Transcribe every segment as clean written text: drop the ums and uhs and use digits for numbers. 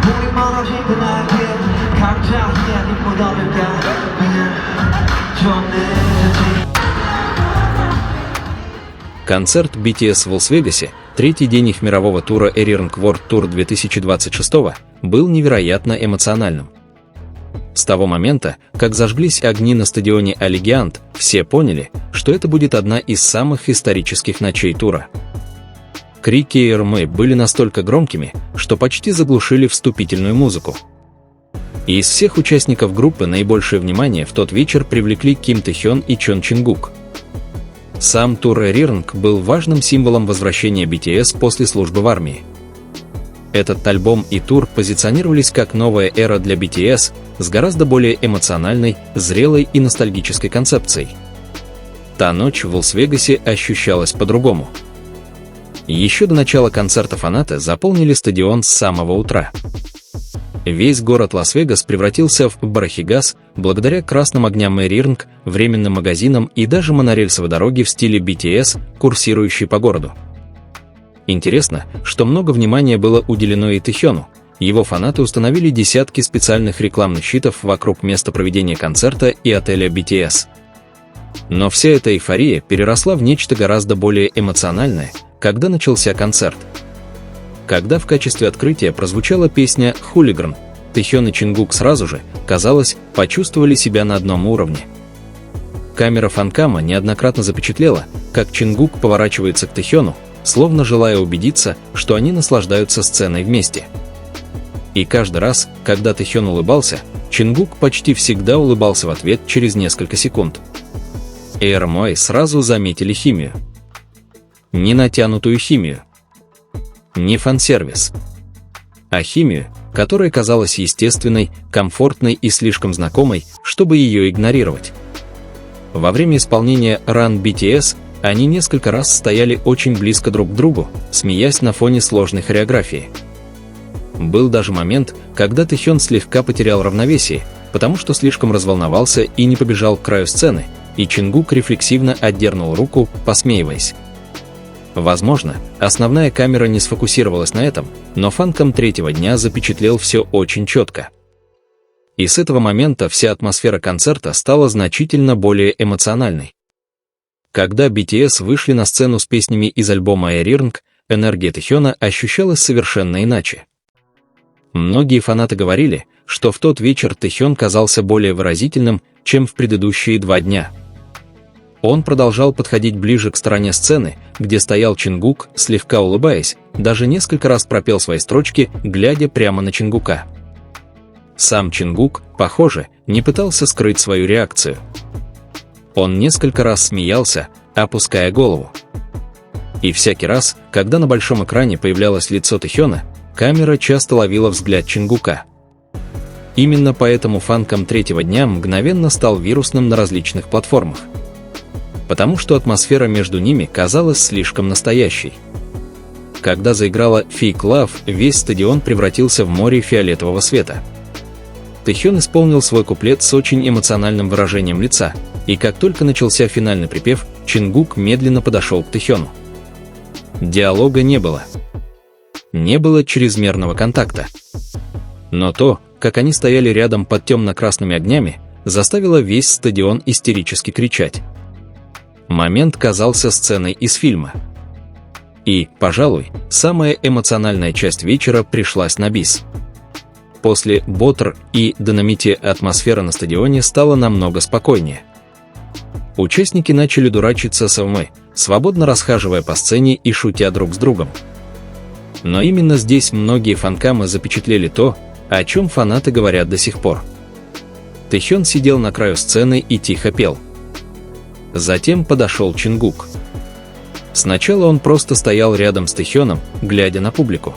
우리 멀어질 듯 알게 각자 이야기 묻어둘까 그냥 좀 늦었지. Концерт BTS в Лас-Вегасе, третий день их мирового тура Aeriron World Tour 2026, был невероятно эмоциональным. С того момента, как зажглись огни на стадионе Allegiant, все поняли, что это будет одна из самых исторических ночей тура. Крики и рмы были настолько громкими, что почти заглушили вступительную музыку. Из всех участников группы наибольшее внимание в тот вечер привлекли Ким Тэхён и Чон Чингук. Сам тур Aeriron был важным символом возвращения BTS после службы в армии. Этот альбом и тур позиционировались как новая эра для BTS с гораздо более эмоциональной, зрелой и ностальгической концепцией. Та ночь в Лас-Вегасе ощущалась по-другому. Еще до начала концерта фанаты заполнили стадион с самого утра. Весь город Лас-Вегас превратился в барахигас благодаря красным огням Aeriron, временным магазинам и даже монорельсовой дороге в стиле BTS, курсирующей по городу. Интересно, что много внимания было уделено и Тэхёну. Его фанаты установили десятки специальных рекламных щитов вокруг места проведения концерта и отеля BTS. Но вся эта эйфория переросла в нечто гораздо более эмоциональное, когда начался концерт. Когда в качестве открытия прозвучала песня «Hooligan», Тэхён и Чингук сразу же, казалось, почувствовали себя на одном уровне. Камера фанкама неоднократно запечатлела, как Чингук поворачивается к Тэхёну, словно желая убедиться, что они наслаждаются сценой вместе. И каждый раз, когда Тэхён улыбался, Чингук почти всегда улыбался в ответ через несколько секунд. ARMY сразу заметили химию. Не натянутую химию. Не фан-сервис. А химию, которая казалась естественной, комфортной и слишком знакомой, чтобы ее игнорировать. Во время исполнения Run BTS они несколько раз стояли очень близко друг к другу, смеясь на фоне сложной хореографии. Был даже момент, когда Тэхён слегка потерял равновесие, потому что слишком разволновался и не побежал к краю сцены, и Чингук рефлексивно отдернул руку, посмеиваясь. Возможно, основная камера не сфокусировалась на этом, но фанкам третьего дня запечатлел все очень четко. И с этого момента вся атмосфера концерта стала значительно более эмоциональной. Когда BTS вышли на сцену с песнями из альбома Aeriron, энергия Тэхёна ощущалась совершенно иначе. Многие фанаты говорили, что в тот вечер Тэхён казался более выразительным, чем в предыдущие 2 дня. Он продолжал подходить ближе к стороне сцены, где стоял Чингук, слегка улыбаясь, даже несколько раз пропел свои строчки, глядя прямо на Чингука. Сам Чингук, похоже, не пытался скрыть свою реакцию. Он несколько раз смеялся, опуская голову. И всякий раз, когда на большом экране появлялось лицо Тэхёна, камера часто ловила взгляд Чингука. Именно поэтому фанкам третьего дня мгновенно стал вирусным на различных платформах. Потому что атмосфера между ними казалась слишком настоящей. Когда заиграла Fake Love, весь стадион превратился в море фиолетового света. Тэхён исполнил свой куплет с очень эмоциональным выражением лица, и как только начался финальный припев, Чингук медленно подошел к Тэхёну. Диалога не было. Не было чрезмерного контакта. Но то, как они стояли рядом под темно-красными огнями, заставило весь стадион истерически кричать. Момент казался сценой из фильма. И, пожалуй, самая эмоциональная часть вечера пришлась на бис. После Butter и Dynamite атмосфера на стадионе стала намного спокойнее. Участники начали дурачиться с АВМ, свободно расхаживая по сцене и шутя друг с другом. Но именно здесь многие фанкамы запечатлели то, о чем фанаты говорят до сих пор. Тэхён сидел на краю сцены и тихо пел. Затем подошел Чингук. Сначала он просто стоял рядом с Тэхёном, глядя на публику.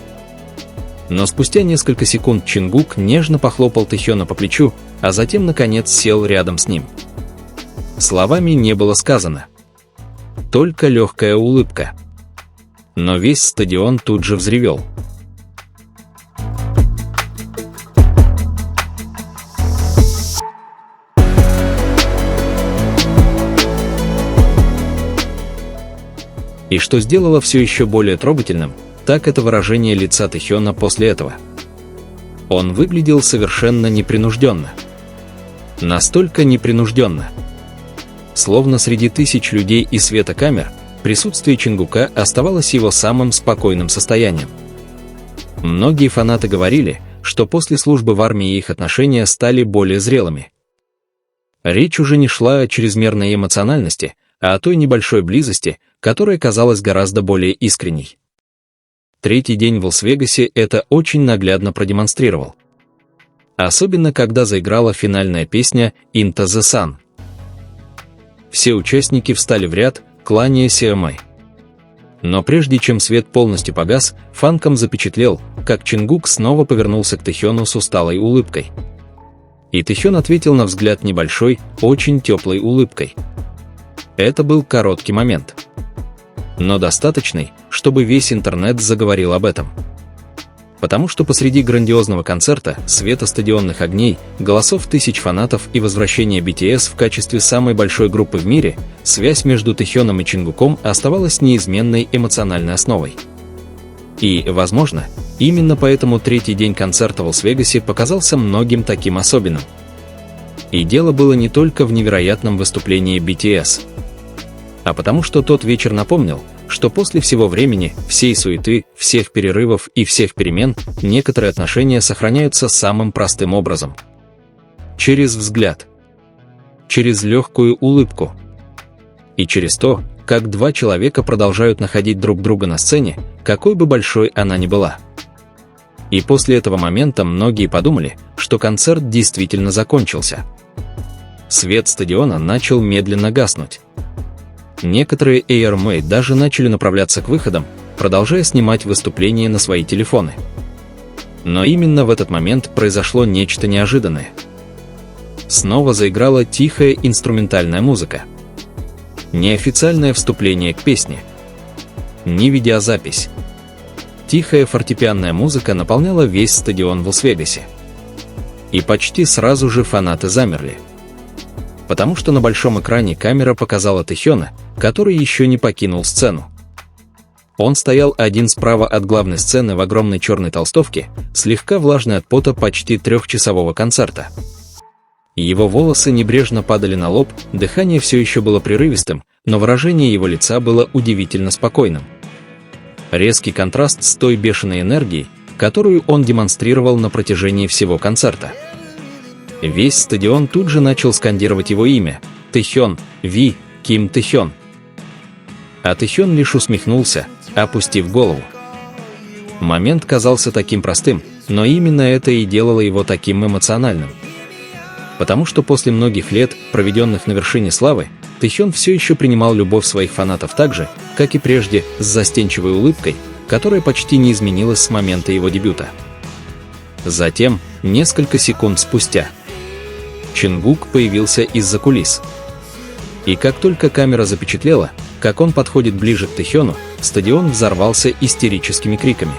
Но спустя несколько секунд Чингук нежно похлопал Тэхёна по плечу, а затем, наконец, сел рядом с ним. Словами не было сказано. Только легкая улыбка. Но весь стадион тут же взревел. И что сделало все еще более трогательным, так это выражение лица Тэхёна после этого. Он выглядел совершенно непринужденно. Настолько непринужденно. Словно среди тысяч людей и света камер, присутствие Чингука оставалось его самым спокойным состоянием. Многие фанаты говорили, что после службы в армии их отношения стали более зрелыми. Речь уже не шла о чрезмерной эмоциональности, а о той небольшой близости, которая казалась гораздо более искренней. Третий день в Лас-Вегасе это очень наглядно продемонстрировал. Особенно, когда заиграла финальная песня «Into the Sun». Все участники встали в ряд, кланяясь Мэй. Но прежде чем свет полностью погас, Фанком запечатлел, как Чингук снова повернулся к Тэхёну с усталой улыбкой. И Тэхён ответил на взгляд небольшой, очень теплой улыбкой. Это был короткий момент. Но достаточный, чтобы весь интернет заговорил об этом. Потому что посреди грандиозного концерта, света стадионных огней, голосов тысяч фанатов и возвращения BTS в качестве самой большой группы в мире, связь между Тэхёном и Чингуком оставалась неизменной эмоциональной основой. И, возможно, именно поэтому третий день концерта в Лас-Вегасе показался многим таким особенным. И дело было не только в невероятном выступлении BTS. А потому что тот вечер напомнил, что после всего времени, всей суеты, всех перерывов и всех перемен, некоторые отношения сохраняются самым простым образом. Через взгляд. Через легкую улыбку. И через то, как два человека продолжают находить друг друга на сцене, какой бы большой она ни была. И после этого момента многие подумали, что концерт действительно закончился. Свет стадиона начал медленно гаснуть. Некоторые ARMA даже начали направляться к выходам, продолжая снимать выступления на свои телефоны. Но именно в этот момент произошло нечто неожиданное. Снова заиграла тихая инструментальная музыка. Неофициальное вступление к песне. Не видеозапись. Тихая фортепианная музыка наполняла весь стадион в Лас-Вегасе. И почти сразу же фанаты замерли. Потому что на большом экране камера показала Тэхёна, который еще не покинул сцену. Он стоял один справа от главной сцены в огромной черной толстовке, слегка влажной от пота почти трехчасового концерта. Его волосы небрежно падали на лоб, дыхание все еще было прерывистым, но выражение его лица было удивительно спокойным. Резкий контраст с той бешеной энергией, которую он демонстрировал на протяжении всего концерта. Весь стадион тут же начал скандировать его имя – Тэхён, Ви, Ким Тэхён. А Тэхён лишь усмехнулся, опустив голову. Момент казался таким простым, но именно это и делало его таким эмоциональным. Потому что после многих лет, проведенных на вершине славы, Тэхён все еще принимал любовь своих фанатов так же, как и прежде, с застенчивой улыбкой, которая почти не изменилась с момента его дебюта. Затем, несколько секунд спустя, Чингук появился из-за кулис. И как только камера запечатлела, как он подходит ближе к Тэхёну, стадион взорвался истерическими криками.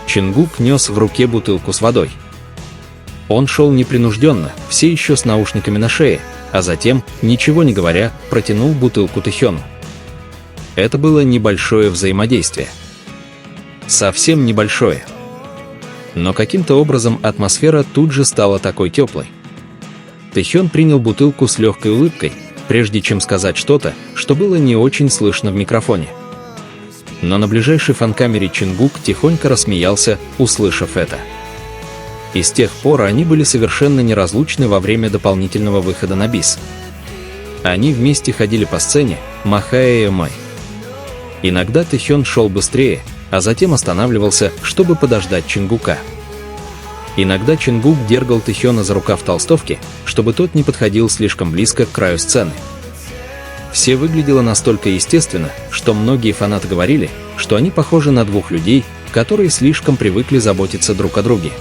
Чингук нес в руке бутылку с водой. Он шел непринужденно, все еще с наушниками на шее, а затем, ничего не говоря, протянул бутылку Тэхёну. Это было небольшое взаимодействие. Совсем небольшое. Но каким-то образом атмосфера тут же стала такой теплой. Тэхён принял бутылку с легкой улыбкой, прежде чем сказать что-то, что было не очень слышно в микрофоне. Но на ближайшей фан-камере Чингук тихонько рассмеялся, услышав это. И с тех пор они были совершенно неразлучны во время дополнительного выхода на бис. Они вместе ходили по сцене, махая Мэй. Иногда Тэхён шел быстрее, а затем останавливался, чтобы подождать Чингука. Иногда Чингук дергал Тэхёна за рукав толстовки, чтобы тот не подходил слишком близко к краю сцены. Все выглядело настолько естественно, что многие фанаты говорили, что они похожи на двух людей, которые слишком привыкли заботиться друг о друге.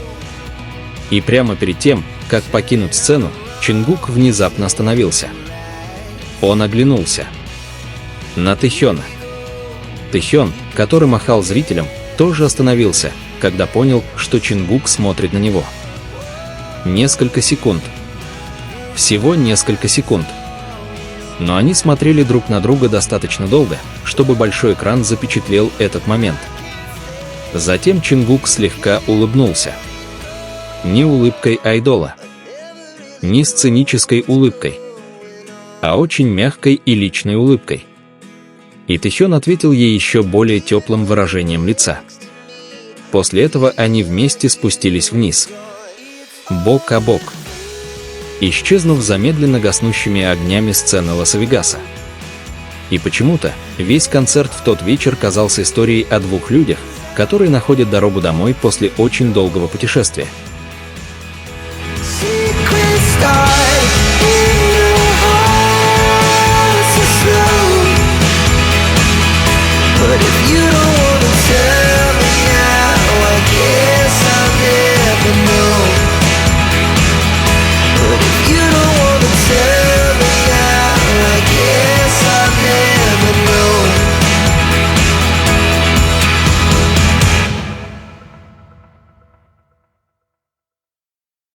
И прямо перед тем, как покинуть сцену, Чингук внезапно остановился. Он оглянулся. На Тэхёна. Тэхён, который махал зрителям, тоже остановился, когда понял, что Чингук смотрит на него. Несколько секунд. Всего несколько секунд. Но они смотрели друг на друга достаточно долго, чтобы большой экран запечатлел этот момент. Затем Чингук слегка улыбнулся. Не улыбкой айдола, не сценической улыбкой, а очень мягкой и личной улыбкой. И Тэхён ответил ей еще более теплым выражением лица. После этого они вместе спустились вниз, бок о бок, исчезнув за медленно гаснущими огнями сцены Лас-Вегаса. И почему-то весь концерт в тот вечер казался историей о двух людях, которые находят дорогу домой после очень долгого путешествия. Secret stars.